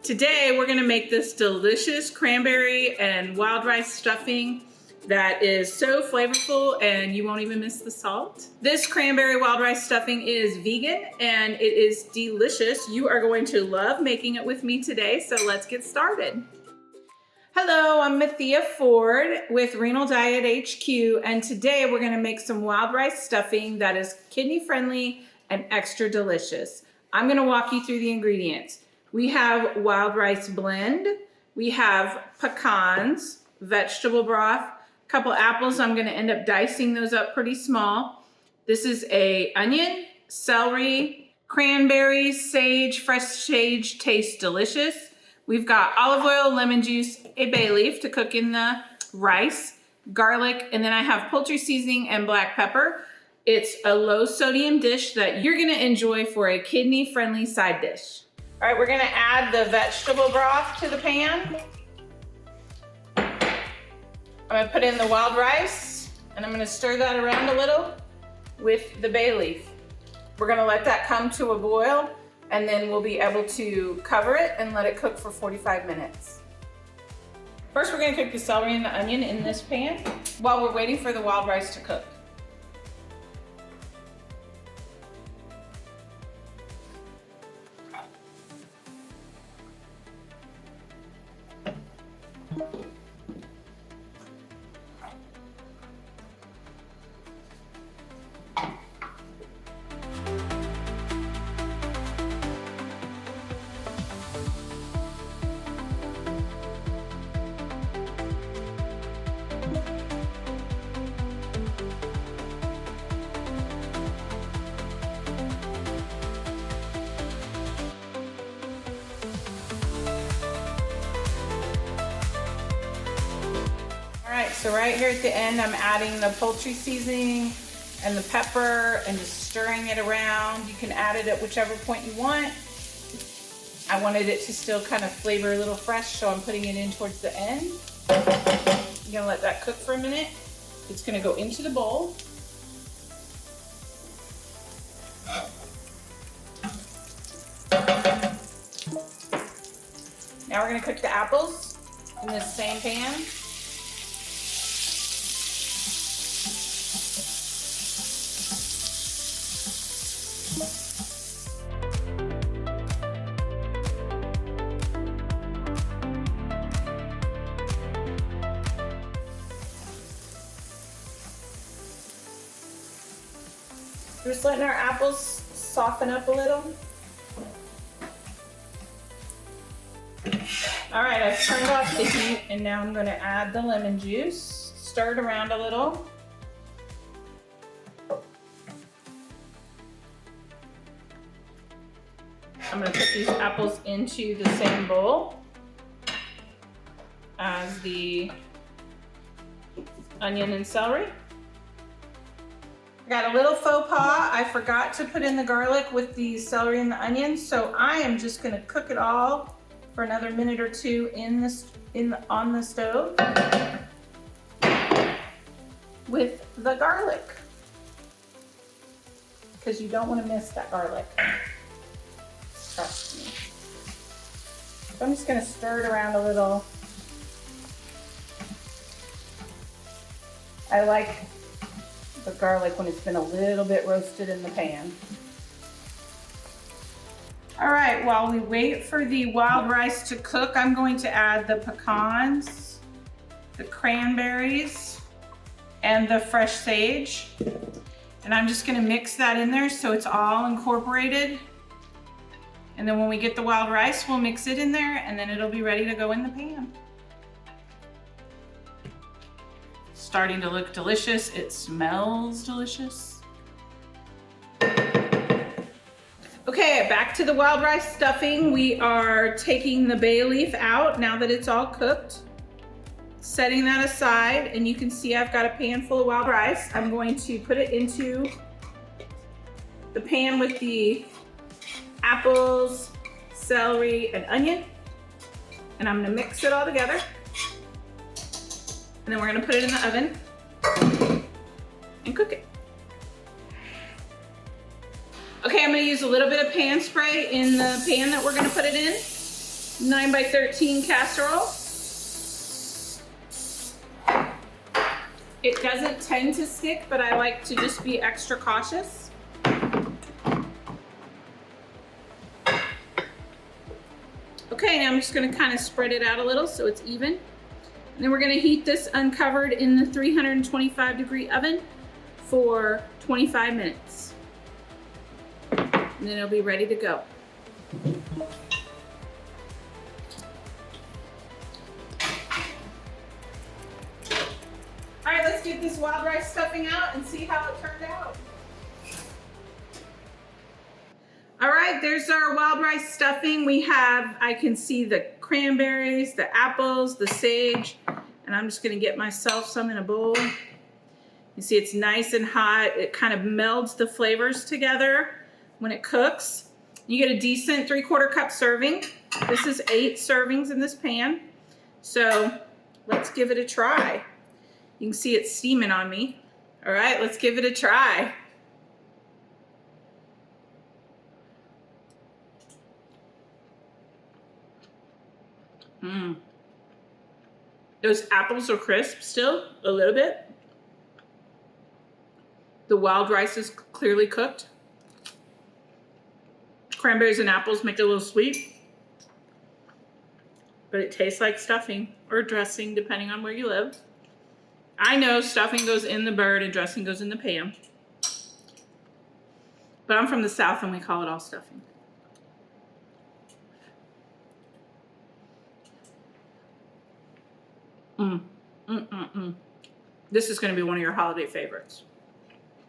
Today we're gonna make this delicious cranberry and wild rice stuffing that is so flavorful and you won't even miss the salt. This cranberry wild rice stuffing is vegan and it is delicious. You are going to love making it with me today, so let's get started. Hello, I'm Mathea Ford with Renal Diet HQ, and today we're gonna make some wild rice stuffing that is kidney friendly and extra delicious. I'm gonna walk you through the ingredients. We have wild rice blend, we have pecans, vegetable broth, a couple apples. I'm gonna end up dicing those up pretty small. This is a onion, celery, cranberries, sage, fresh sage, tastes delicious. We've got olive oil, lemon juice, a bay leaf to cook in the rice, garlic, and then I have poultry seasoning and black pepper. It's a low sodium dish that you're gonna enjoy for a kidney friendly side dish. All right, we're gonna add the vegetable broth to the pan. I'm gonna put in the wild rice and I'm gonna stir that around a little with the bay leaf. We're gonna let that come to a boil and then we'll be able to cover it and let it cook for 45 minutes. First, we're gonna cook the celery and the onion in this pan while we're waiting for the wild rice to cook. All right, so right here at the end, I'm adding the poultry seasoning and the pepper and just stirring it around. You can add it at whichever point you want. I wanted it to still kind of flavor a little fresh, so I'm putting it in towards the end. I'm gonna let that cook for a minute. It's gonna go into the bowl. Now we're gonna cook the apples in this same pan. We're just letting our apples soften up a little. All right, I've turned off the heat and now I'm gonna add the lemon juice. Stir it around a little. I'm gonna put these apples into the same bowl as the onion and celery. I got a little faux pas. I forgot to put in the garlic with the celery and the onions, so I am just gonna cook it all for another minute or two on the stove with the garlic, because you don't want to miss that garlic. Trust me. So I'm just gonna stir it around a little. I like the garlic when it's been a little bit roasted in the pan. All right, while we wait for the wild rice to cook, I'm going to add the pecans, the cranberries, and the fresh sage. And I'm just gonna mix that in there so it's all incorporated. And then when we get the wild rice, we'll mix it in there and then it'll be ready to go in the pan. Starting to look delicious. It smells delicious. Okay, back to the wild rice stuffing. We are taking the bay leaf out now that it's all cooked. Setting that aside, and you can see I've got a pan full of wild rice. I'm going to put it into the pan with the apples, celery, and onion. And I'm gonna mix it all together. And then we're gonna put it in the oven and cook it. Okay, I'm gonna use a little bit of pan spray in the pan that we're gonna put it in. 9x13 casserole. It doesn't tend to stick, but I like to just be extra cautious. Okay, now I'm just gonna kind of spread it out a little so it's even. And then we're gonna heat this uncovered in the 325-degree oven for 25 minutes. And then it'll be ready to go. All right, let's get this wild rice stuffing out and see how it turned out. All right, there's our wild rice stuffing. We have, I can see the cranberries, the apples, the sage, and I'm just gonna get myself some in a bowl. You see it's nice and hot. It kind of melds the flavors together when it cooks. You get a decent 3/4 cup serving. This is 8 servings in this pan. So let's give it a try. You can see it's steaming on me. All right, let's give it a try. Those apples are crisp still, a little bit. The wild rice is clearly cooked. Cranberries and apples make it a little sweet, but it tastes like stuffing or dressing, depending on where you live. I know stuffing goes in the bird and dressing goes in the pan, but I'm from the South and we call it all stuffing. This is going to be one of your holiday favorites.